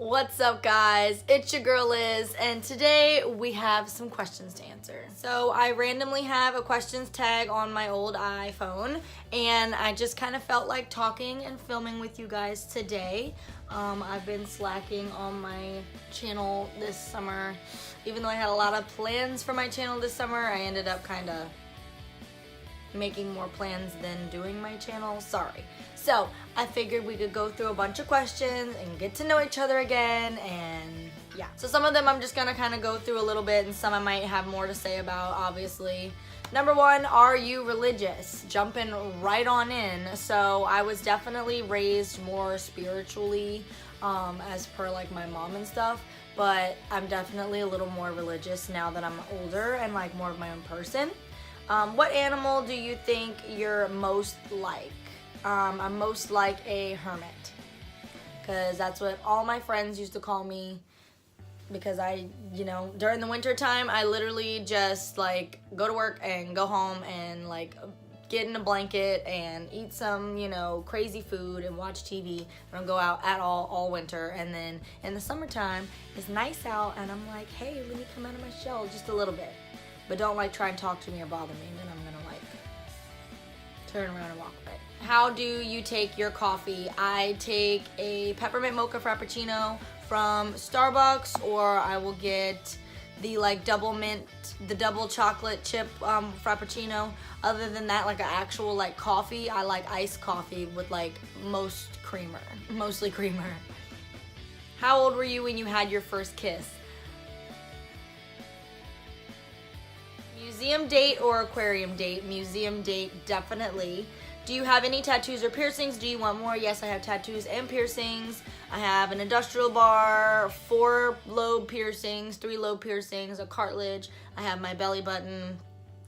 What's up, guys? It's your girl Liz, and today we have some questions to answer. So I randomly have a questions tag on my old iPhone, and I just kind of felt like talking and filming with you guys today. I've been slacking on my channel this summer. Even though I had a lot of plans for my channel this summer, I ended up kind of making more plans than doing my channel. Sorry. So I figured we could go through a bunch of questions and get to know each other again, and yeah. So some of them I'm just gonna kind of go through a little bit, and some I might have more to say about, obviously. Number one, are you religious? Jumping right on in. So I was definitely raised more spiritually, as per like my mom and stuff, but I'm definitely a little more religious now that I'm older and like more of my own person. What animal do you think you're most like? I'm most like a hermit, because that's what all my friends used to call me, because during the winter time, I literally just like go to work and go home and like get in a blanket and eat some, crazy food and watch TV. I don't go out at all winter. And then in the summertime, it's nice out and I'm like, hey, let me come out of my shell just a little bit. But don't like try and talk to me or bother me, and then I'm gonna like turn around and walk away. How do you take your coffee? I take a peppermint mocha frappuccino from Starbucks, or I will get the like double mint, the double chocolate chip frappuccino. Other than that, like an actual like coffee, I like iced coffee with like mostly creamer. How old were you when you had your first kiss? Museum date or aquarium date? Museum date, definitely. Do you have any tattoos or piercings? Do you want more? Yes, I have tattoos and piercings. I have an industrial bar, 4 lobe piercings, 3 lobe piercings, a cartilage. I have my belly button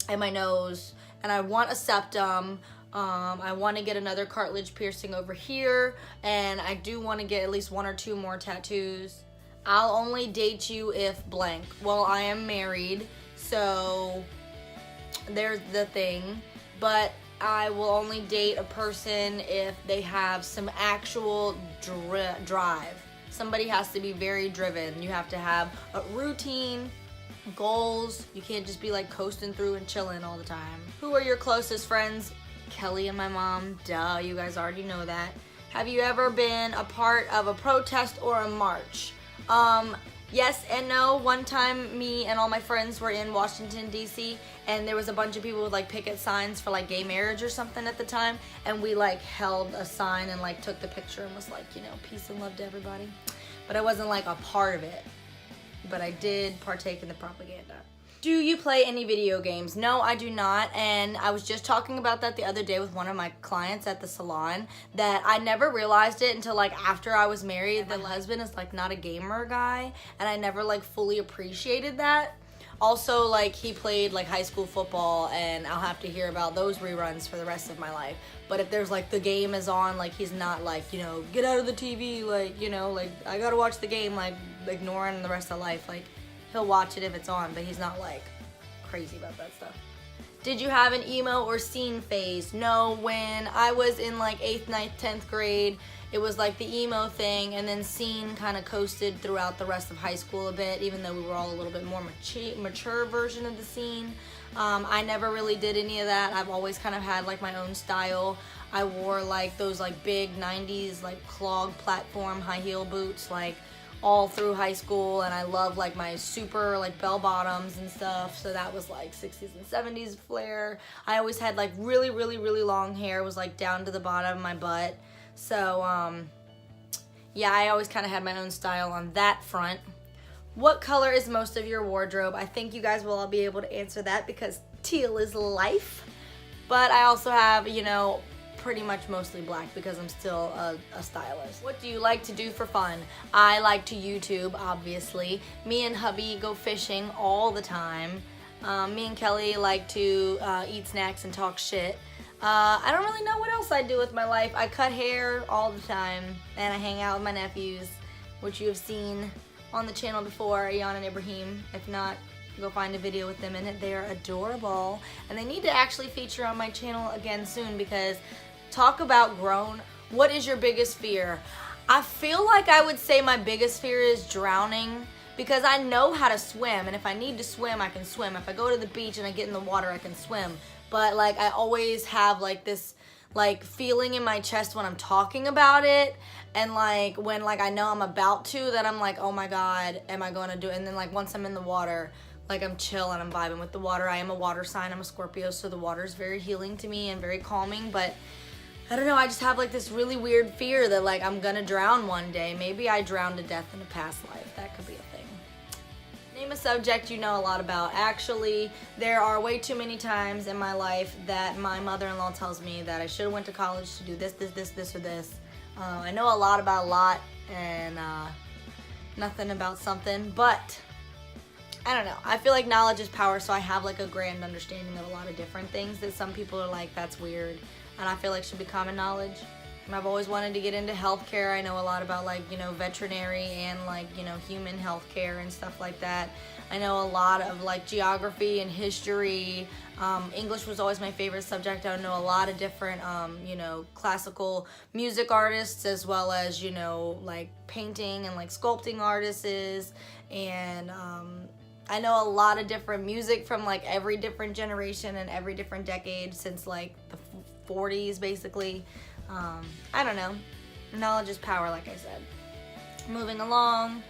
and my nose, and I want a septum. I want to get another cartilage piercing over here, and I do want to get at least 1 or 2 more tattoos. I'll only date you if blank. Well, I am married, so there's the thing, but I will only date a person if they have some actual drive. Somebody has to be very driven. You have to have a routine, goals. You can't just be like coasting through and chilling all the time. Who are your closest friends? Kelly and my mom. Duh, you guys already know that. Have you ever been a part of a protest or a march? Yes and no. One time, me and all my friends were in Washington, D.C., and there was a bunch of people with like picket signs for like gay marriage or something at the time, and we like held a sign and like took the picture and was like, peace and love to everybody. But I wasn't like a part of it, but I did partake in the propaganda. Do you play any video games? No, I do not, and I was just talking about that the other day with one of my clients at the salon, that I never realized it until like after I was married. My husband is like not a gamer guy, and I never like fully appreciated that. Also, like, he played like high school football, and I'll have to hear about those reruns for the rest of my life. But if there's like the game is on, like he's not like, get out of the TV, like, like I gotta watch the game, like ignoring the rest of life. Like, he'll watch it if it's on, but he's not like crazy about that stuff. Did you have an emo or scene phase? No, when I was in like 8th, 9th, 10th grade, it was like the emo thing, and then scene kind of coasted throughout the rest of high school a bit, even though we were all a little bit more mature version of the scene. I never really did any of that. I've always kind of had like my own style. I wore like those like big 90s like clog platform high heel boots like all through high school, and I love like my super like bell bottoms and stuff, so that was like 60s and 70s flair. I always had like really long hair. It was like down to the bottom of my butt, so yeah, I always kind of had my own style on that front. What color is most of your wardrobe? I think you guys will all be able to answer that because teal is life, but I also have pretty much mostly black because I'm still a stylist. What do you like to do for fun? I like to YouTube, obviously. Me and hubby go fishing all the time. Me and Kelly like to eat snacks and talk shit. I don't really know what else I do with my life. I cut hair all the time, and I hang out with my nephews, which you have seen on the channel before, Ayan and Ibrahim. If not, go find a video with them in it. They are adorable, and they need to actually feature on my channel again soon, because talk about grown. What is your biggest fear? I feel like I would say my biggest fear is drowning, because I know how to swim, and if I need to swim, I can swim. If I go to the beach and I get in the water, I can swim. But like I always have like this like feeling in my chest when I'm talking about it, and like when like I know I'm about to, that I'm like, oh my god, am I going to do it? And then like once I'm in the water, like I'm chill and I'm vibing with the water. I am a water sign, I'm a Scorpio, so the water is very healing to me and very calming. But I don't know, I just have like this really weird fear that like I'm gonna drown one day. Maybe I drowned to death in a past life. That could be a thing. Name a subject you know a lot about. Actually, there are way too many times in my life that my mother-in-law tells me that I should have went to college to do this, or this. I know a lot about a lot and nothing about something, but I don't know. I feel like knowledge is power, so I have like a grand understanding of a lot of different things that some people are like, that's weird, and I feel like should be common knowledge. And I've always wanted to get into healthcare. I know a lot about like, you know, veterinary and like, you know, human healthcare and stuff like that. I know a lot of like geography and history. English was always my favorite subject. I know a lot of different, you know, classical music artists, as well as, you know, like painting and like sculpting artists. And I know a lot of different music from like every different generation and every different decade since like the 40s basically. I don't know. Knowledge is power, like I said. Moving along.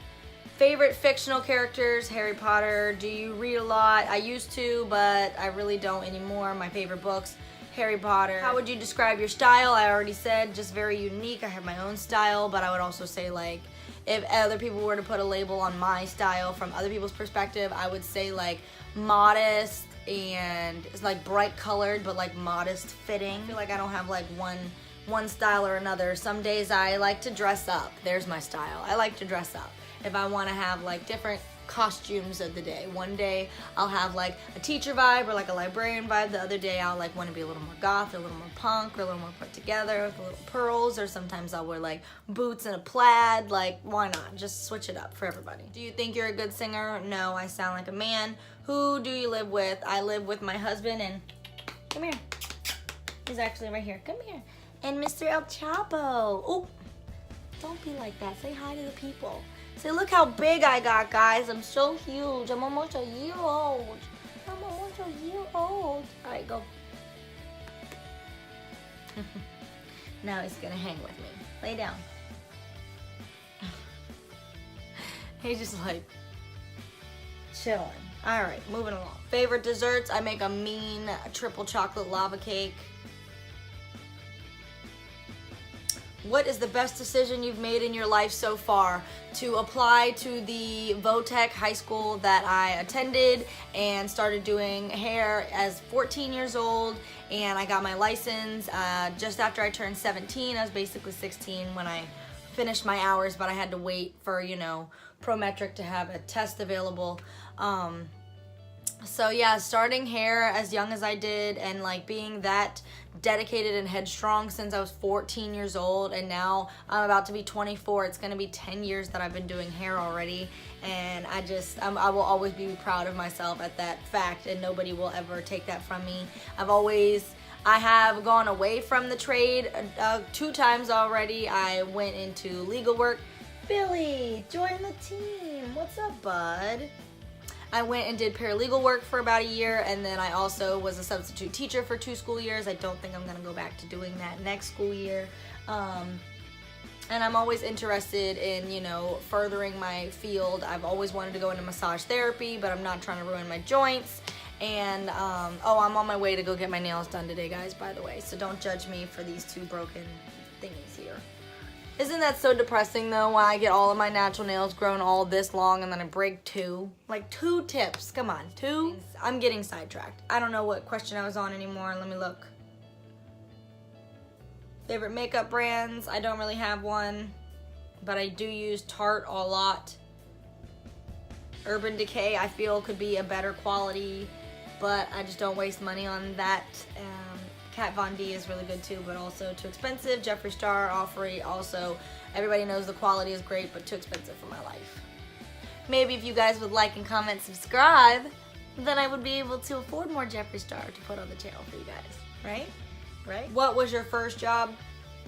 Favorite fictional characters, Harry Potter. Do you read a lot? I used to, but I really don't anymore. My favorite books, Harry Potter. How would you describe your style? I already said, just very unique. I have my own style, but I would also say like, if other people were to put a label on my style from other people's perspective, I would say like modest and it's like bright colored, but like modest fitting. I feel like I don't have like one style or another. Some days I like to dress up. There's my style. I like to dress up. If I want to have like different costumes of the day. One day I'll have like a teacher vibe or like a librarian vibe. The other day I'll like want to be a little more goth or a little more punk or a little more put together with a little pearls, or sometimes I'll wear like boots and a plaid. Like, why not? Just switch it up for everybody. Do you think you're a good singer? No, I sound like a man. Who do you live with? I live with my husband and come here. He's actually right here. Come here. And Mr. El Chapo. Oh, don't be like that. Say hi to the people. Say, look how big I got, guys. I'm so huge. I'm almost a year old. I'm almost a year old. All right, go. Now he's gonna hang with me. Lay down. He's just like chilling. All right, moving along. Favorite desserts? I make a mean triple chocolate lava cake. What is the best decision you've made in your life so far? To apply to the Votech high school that I attended and started doing hair as 14 years old, and I got my license just after I turned 17. I was basically 16 when I finished my hours, but I had to wait for, you know, Prometric to have a test available. So yeah, starting hair as young as I did and like being that dedicated and headstrong since I was 14 years old, and now I'm about to be 24. It's gonna be 10 years that I've been doing hair already, and I will always be proud of myself at that fact, and nobody will ever take that from me. I have gone away from the trade 2 times already. I went into legal work. Billy, join the team. What's up, bud? I went and did paralegal work for about a year, and then I also was a substitute teacher for 2 school years. I don't think I'm gonna go back to doing that next school year. And I'm always interested in, you know, furthering my field. I've always wanted to go into massage therapy, but I'm not trying to ruin my joints. And, oh, I'm on my way to go get my nails done today, guys, by the way. So don't judge me for these 2 broken thingies here. Isn't that so depressing, though, when I get all of my natural nails grown all this long and then I break 2? Like 2 tips. Come on, 2? I'm getting sidetracked. I don't know what question I was on anymore. Let me look. Favorite makeup brands? I don't really have one, but I do use Tarte a lot. Urban Decay, I feel, could be a better quality, but I just don't waste money on that. Kat Von D is really good too, but also too expensive. Jeffree Star, Ofri, also, everybody knows the quality is great, but too expensive for my life. Maybe if you guys would like and comment, subscribe, then I would be able to afford more Jeffree Star to put on the channel for you guys, right? Right? What was your first job?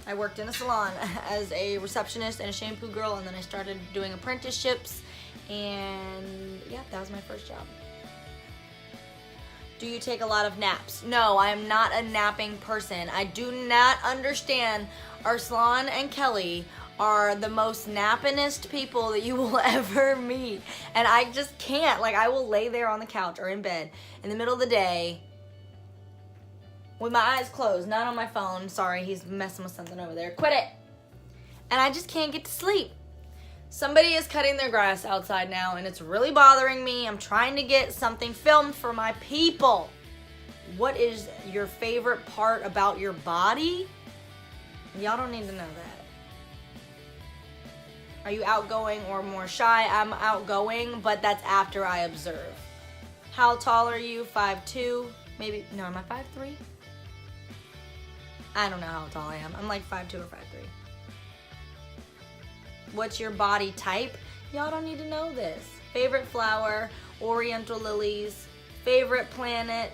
I worked in a salon as a receptionist and a shampoo girl, and then I started doing apprenticeships, and yeah, that was my first job. Do you take a lot of naps? No, I am not a napping person. I do not understand. Arslan and Kelly are the most nappinest people that you will ever meet. And I just can't. Like, I will lay there on the couch or in bed in the middle of the day with my eyes closed, not on my phone. Sorry, he's messing with something over there. Quit it. And I just can't get to sleep. Somebody is cutting their grass outside now, and it's really bothering me. I'm trying to get something filmed for my people. What is your favorite part about your body? Y'all don't need to know that. Are you outgoing or more shy? I'm outgoing, but that's after I observe. How tall are you? 5'2"? Maybe, no, am I 5'3"? I don't know how tall I am. I'm like 5'2" or 5'3". What's your body type? Y'all don't need to know this. Favorite flower? Oriental lilies. Favorite planet?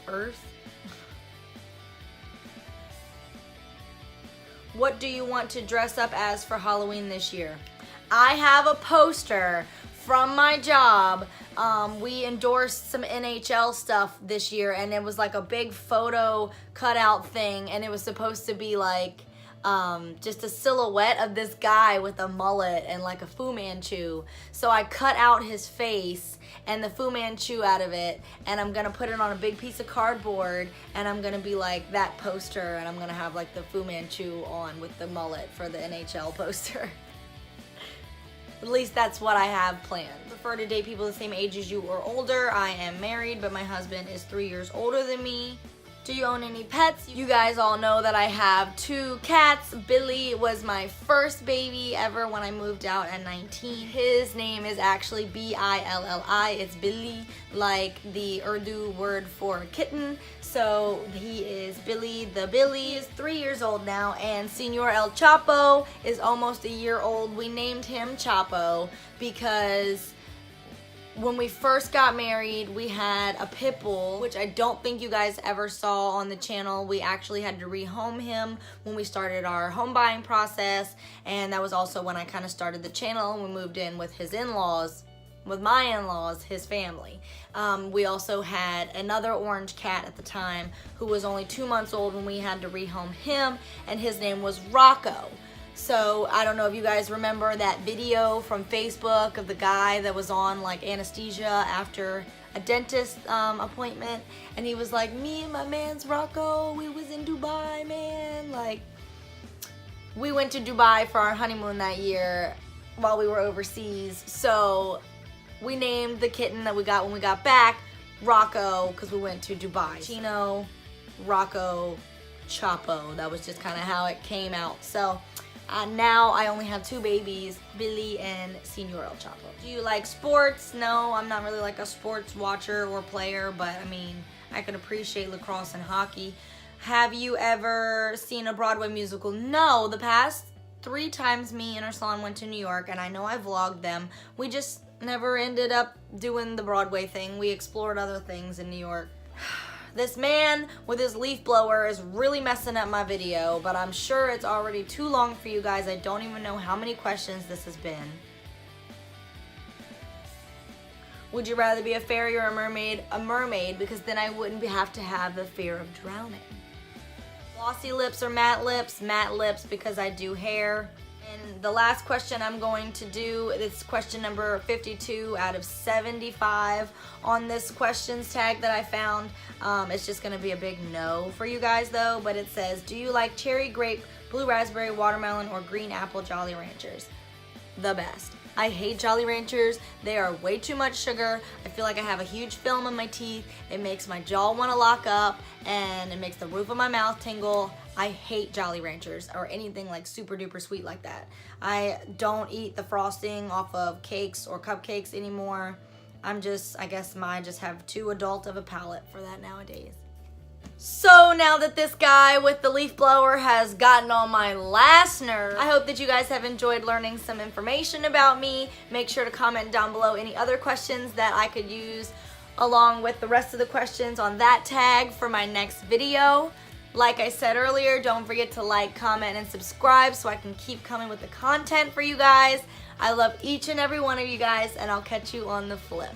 Earth. What do you want to dress up as for Halloween this year? I have a poster from my job. We endorsed some NHL stuff this year, and it was like a big photo cutout thing, and it was supposed to be like just a silhouette of this guy with a mullet and like a Fu Manchu. So I cut out his face and the Fu Manchu out of it, and I'm gonna put it on a big piece of cardboard, and I'm gonna be like that poster, and I'm gonna have like the Fu Manchu on with the mullet for the NHL poster. At least that's what I have planned. Prefer to date people the same age as you or older. I am married, but my husband is 3 years older than me. Do you own any pets? You guys all know that I have 2 cats. Billy was my first baby ever when I moved out at 19. His name is actually B-I-L-L-I. It's Billy, like the Urdu word for kitten. So he is Billy the Billy. He is 3 years old now, and Senor El Chapo is almost a year old. We named him Chapo because when we first got married, we had a pit bull, which I don't think you guys ever saw on the channel. We actually had to rehome him when we started our home buying process, and that was also when I kind of started the channel, and we moved in with his in-laws, with my in-laws, his family. We also had another orange cat at the time who was only 2 months old when we had to rehome him, and his name was Rocco. So I don't know if you guys remember that video from Facebook of the guy that was on like anesthesia after a dentist appointment, and he was like, me and my man's Rocco, we was in Dubai, man. Like, we went to Dubai for our honeymoon that year while we were overseas. So we named the kitten that we got when we got back Rocco because we went to Dubai. Chino, Rocco, Chapo. That was just kind of how it came out. So now I only have 2 babies, Billy and Senor El Chapo. Do you like sports? No, I'm not really like a sports watcher or player, but I mean, I can appreciate lacrosse and hockey. Have you ever seen a Broadway musical? No, the past 3 times me and Arslan went to New York, and I know I vlogged them. We just never ended up doing the Broadway thing. We explored other things in New York. This man with his leaf blower is really messing up my video, but I'm sure it's already too long for you guys. I don't even know how many questions this has been. Would you rather be a fairy or a mermaid? A mermaid, because then I wouldn't have to have the fear of drowning. Glossy lips or matte lips? Matte lips, because I do hair. And the last question I'm going to do, it's question number 52 out of 75 on this questions tag that I found. It's just going to be a big no for you guys though, but it says, do you like cherry, grape, blue raspberry, watermelon, or green apple Jolly Ranchers? The best. I hate Jolly Ranchers. They are way too much sugar. I feel like I have a huge film in my teeth. It makes my jaw want to lock up, and it makes the roof of my mouth tingle. I hate Jolly Ranchers or anything like super duper sweet like that. I don't eat the frosting off of cakes or cupcakes anymore. I guess I just have too adult of a palate for that nowadays. So now that this guy with the leaf blower has gotten on my last nerve, I hope that you guys have enjoyed learning some information about me. Make sure to comment down below any other questions that I could use along with the rest of the questions on that tag for my next video. Like I said earlier, don't forget to like, comment, and subscribe so I can keep coming with the content for you guys. I love each and every one of you guys, and I'll catch you on the flip.